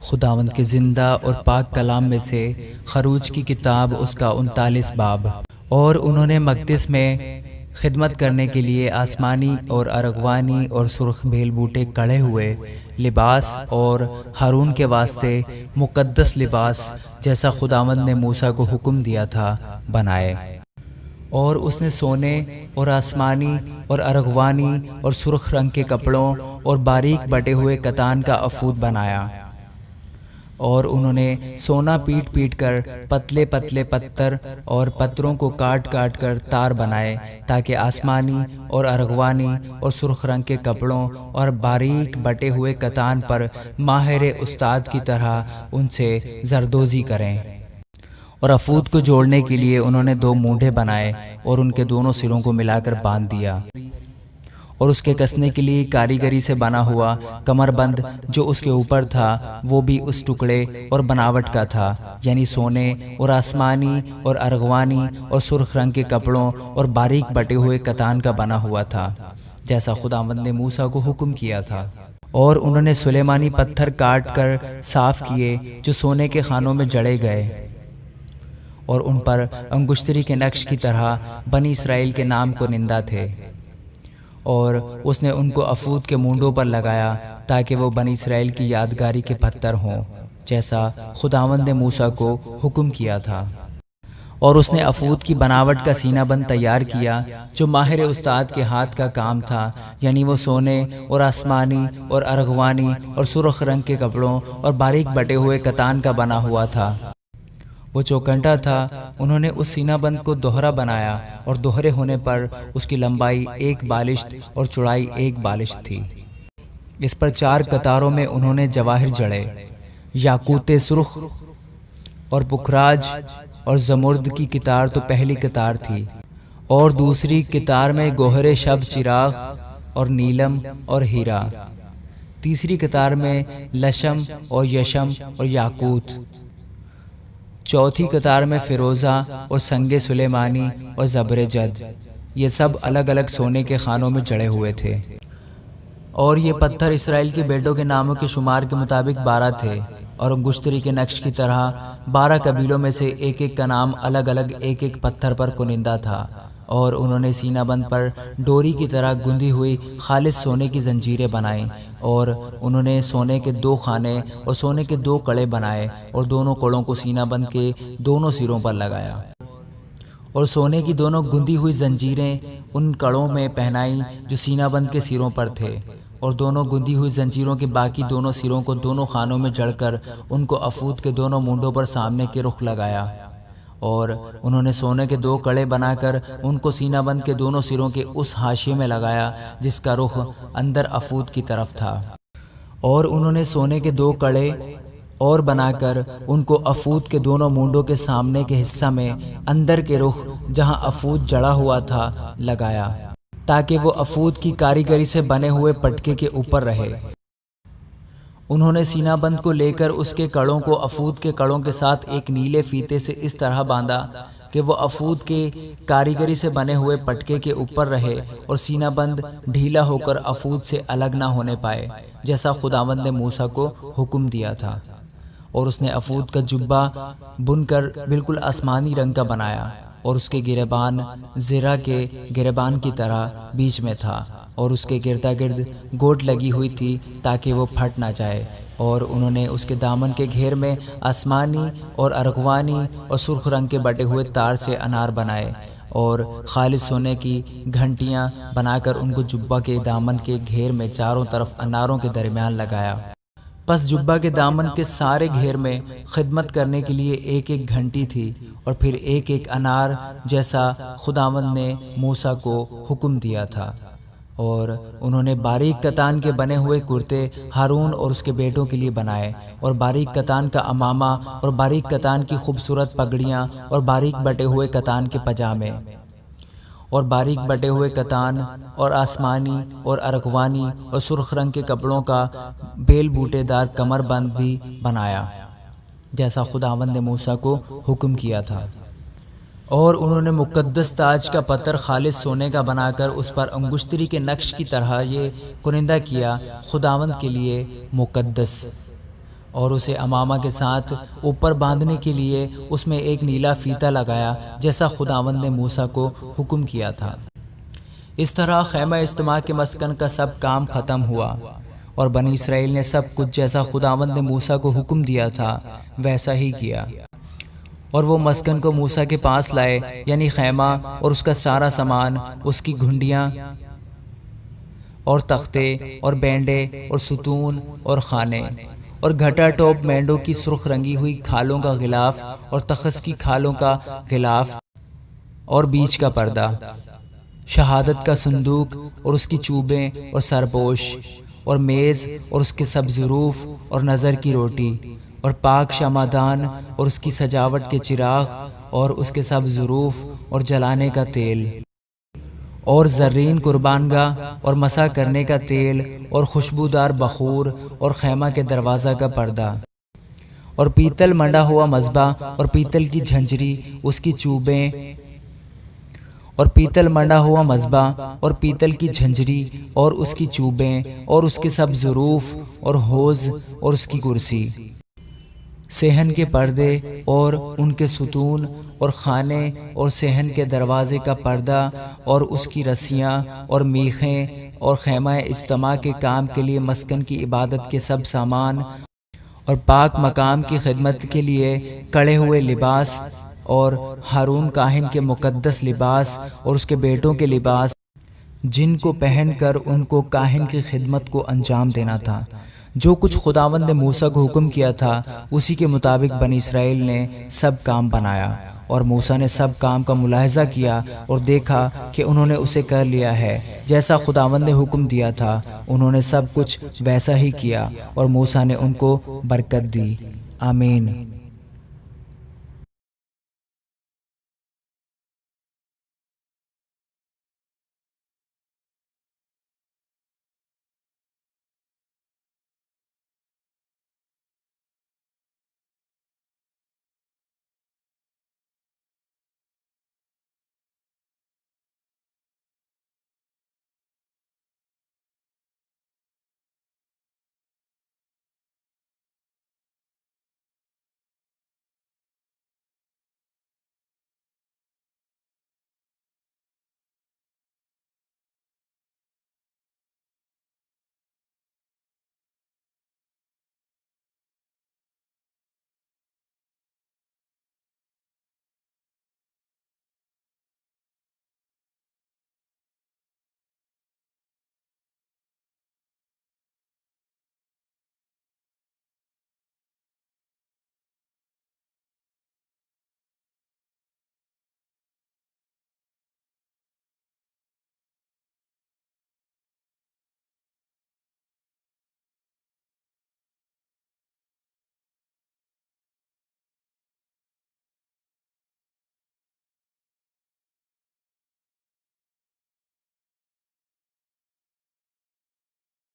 خداوند کے زندہ اور پاک کلام میں سے خروج کی کتاب اس کا 39 باب۔ اور انہوں نے مقدس میں خدمت کرنے کے لیے آسمانی اور ارغوانی اور سرخ بیل بوٹے کڑے ہوئے لباس اور ہارون کے واسطے مقدس لباس جیسا خداوند نے موسیٰ کو حکم دیا تھا بنائے۔ اور اس نے سونے اور آسمانی اور ارغوانی اور سرخ رنگ کے کپڑوں اور باریک بٹے ہوئے کتان کا افود بنایا۔ اور انہوں نے سونا پیٹ پیٹ کر پتلے پتلے پتھر اور پتھروں کو کاٹ کاٹ کر تار بنائے، تاکہ آسمانی اور ارغوانی اور سرخ رنگ کے کپڑوں اور باریک بٹے ہوئے کتان پر ماہر استاد کی طرح ان سے زردوزی کریں۔ اور افود کو جوڑنے کے لیے انہوں نے 2 مونڈھے بنائے اور ان کے دونوں سروں کو ملا کر باندھ دیا۔ اور اس کے کسنے کے لیے کاریگری سے بنا ہوا کمر بند جو اس کے اوپر تھا وہ بھی اس ٹکڑے اور بناوٹ کا تھا، یعنی سونے اور آسمانی اور ارغوانی اور سرخ رنگ کے کپڑوں اور باریک بٹے ہوئے کتان کا بنا ہوا تھا، جیسا خداوند نے موسیٰ کو حکم کیا تھا۔ اور انہوں نے سلیمانی پتھر کاٹ کر صاف کیے جو سونے کے خانوں میں جڑے گئے، اور ان پر انگشتری کے نقش کی طرح بنی اسرائیل کے نام کنندہ تھے۔ اور اس نے ان کو افود کے مونڈوں پر لگایا تاکہ وہ بنی اسرائیل کی یادگاری کے پتھر ہوں، جیسا خداوند نے موسیٰ کو حکم کیا تھا۔ اور اس نے افود کی بناوٹ کا سینہ بند تیار کیا جو ماہر استاد کے ہاتھ کا کام تھا، یعنی وہ سونے اور آسمانی اور ارغوانی اور سرخ رنگ کے کپڑوں اور باریک بٹے ہوئے کتان کا بنا ہوا تھا۔ وہ چوکنٹا تھا۔ انہوں نے اس سینہ بند کو دوہرا بنایا، اور دوہرے ہونے پر اس کی لمبائی 1 بالشت اور چوڑائی 1 بالشت تھی۔ اس پر 4 قطاروں میں انہوں نے جواہر جڑے، یاقوت سرخ اور پکھراج اور زمرد کی قطار تو پہلی قطار تھی، اور دوسری قطار میں گوہر شب چراغ اور نیلم اور ہیرا، تیسری قطار میں لشم اور یشم اور یاقوت، چوتھی قطار میں فیروزہ اور سنگ سلیمانی اور زبرجد۔ یہ سب الگ الگ سونے کے خانوں میں جڑے ہوئے تھے۔ اور یہ پتھر اسرائیل کے بیٹوں کے ناموں کے شمار کے مطابق 12 تھے، اور انگشتری کے نقش کی طرح 12 قبیلوں میں سے ایک ایک کا نام الگ الگ ایک ایک پتھر پر کنندہ تھا۔ اور انہوں نے سینہ بند پر ڈوری کی طرح گندھی ہوئی خالص سونے کی زنجیریں بنائیں، اور انہوں نے سونے کے 2 خانے اور سونے کے 2 کڑے بنائے اور دونوں کڑوں کو سینہ بند کے دونوں سروں پر لگایا، اور سونے کی دونوں گندھی ہوئی زنجیریں ان کڑوں میں پہنائیں جو سینہ بند کے سروں پر تھے، اور دونوں گندھی ہوئی زنجیروں کے باقی دونوں سروں کو دونوں خانوں میں جڑ کر ان کو افود کے دونوں مونڈوں پر سامنے کے رخ لگایا۔ اور انہوں نے سونے کے 2 کڑے بنا کر ان کو سینہ بند کے دونوں سروں کے اس حاشیے میں لگایا جس کا رخ اندر افود کی طرف تھا۔ اور انہوں نے سونے کے 2 کڑے اور بنا کر ان کو افود کے دونوں مونڈوں کے سامنے کے حصہ میں اندر کے رخ جہاں افود جڑا ہوا تھا لگایا، تاکہ وہ افود کی کاریگری سے بنے ہوئے پٹکے کے اوپر رہے۔ انہوں نے سینہ بند کو لے کر اس کے کڑوں کو افود کے کڑوں کے ساتھ ایک نیلے فیتے سے اس طرح باندھا کہ وہ افود کے کاریگری سے بنے ہوئے پٹکے کے اوپر رہے، اور سینہ بند ڈھیلا ہو کر افود سے الگ نہ ہونے پائے، جیسا خداوند نے موسیٰ کو حکم دیا تھا۔ اور اس نے افود کا جبہ بن کر بالکل آسمانی رنگ کا بنایا، اور اس کے گریبان زرہ کے گریبان کی طرح بیچ میں تھا، اور اس کے گردا گرد گوٹ لگی ہوئی تھی تاکہ وہ پھٹ نہ جائے۔ اور انہوں نے اس کے دامن کے گھیر میں آسمانی اور ارغوانی اور سرخ رنگ کے بٹے ہوئے تار سے انار بنائے، اور خالص سونے کی گھنٹیاں بنا کر ان کو جبہ کے دامن کے گھیر میں چاروں طرف اناروں کے درمیان لگایا۔ پس جبہ کے دامن کے سارے گھیر میں خدمت کرنے کے لیے 1 گھنٹی تھی، اور پھر 1 انار جیسا خداوند نے موسیٰ کو حکم دیا تھا۔ اور انہوں نے باریک کتان کے بنے ہوئے کرتے ہارون اور اس کے بیٹوں کے لیے بنائے، اور باریک کتان کا امامہ اور باریک کتان کی خوبصورت پگڑیاں اور باریک بٹے ہوئے کتان کے پجامے، اور باریک بٹے ہوئے کتان اور آسمانی اور ارغوانی اور سرخ رنگ کے کپڑوں کا بیل بوٹے دار کمر بند بھی بنایا، جیسا خداوند نے موسیٰ کو حکم کیا تھا۔ اور انہوں نے مقدس تاج کا پتھر خالص سونے کا بنا کر اس پر انگشتری کے نقش کی طرح یہ کنندہ کیا، خداوند کے لیے مقدس۔ اور اسے امامہ کے ساتھ اوپر باندھنے کے لیے اس میں ایک نیلا فیتا لگایا جیسا خداوند نے موسیٰ کو حکم کیا تھا۔ اس طرح خیمہ اجتماع کے مسکن کا سب کام ختم ہوا، اور بنی اسرائیل نے سب کچھ جیسا خداوند نے موسیٰ کو حکم دیا تھا ویسا ہی کیا۔ اور وہ مسکن کو موسیٰ کے پاس لائے، یعنی خیمہ اور اس کا سارا سامان، اس کی گھنڈیاں اور تختے اور بینڈے اور ستون اور خانے اور گھٹا ٹوپ، مینڈوں کی سرخ رنگی ہوئی کھالوں کا غلاف اور تخس کی کھالوں کا غلاف اور بیچ کا پردہ، شہادت کا صندوق اور اس کی چوبیں اور سرپوش اور میز اور اس کے سب ظروف اور نظر کی روٹی اور پاک شمعدان اور اس کی سجاوٹ کے چراغ اور اس کے سب ظروف اور جلانے کا تیل اور زرین قربان گاہ اور مسح کرنے کا تیل اور خوشبودار بخور اور خیمہ کے دروازہ کا پردہ اور پیتل منڈا ہوا مذبح اور پیتل کی جھنجری، اس کی چوبیں اور پیتل منڈا ہوا مذبح اور پیتل کی جھنجری اور اس کی چوبیں اور اس کے سب ظروف اور حوض اور اس کی کرسی، صحن کے پردے اور ان کے ستون اور خانے اور صحن کے دروازے کا پردہ اور اس کی رسیاں اور میخیں اور خیمہ اجتماع کے کام کے لیے مسکن کی عبادت کے سب سامان اور پاک مقام کی خدمت کے لیے کڑے ہوئے لباس اور ہارون کاہن کے مقدس لباس اور اس کے بیٹوں کے لباس جن کو پہن کر ان کو کاہن کی خدمت کو انجام دینا تھا۔ جو کچھ خداوند نے موسیٰ کو حکم کیا تھا اسی کے مطابق بنی اسرائیل نے سب کام بنایا، اور موسیٰ نے سب کام کا ملاحظہ کیا اور دیکھا کہ انہوں نے اسے کر لیا ہے جیسا خداوند نے حکم دیا تھا۔ انہوں نے سب کچھ ویسا ہی کیا اور موسیٰ نے ان کو برکت دی۔ آمین۔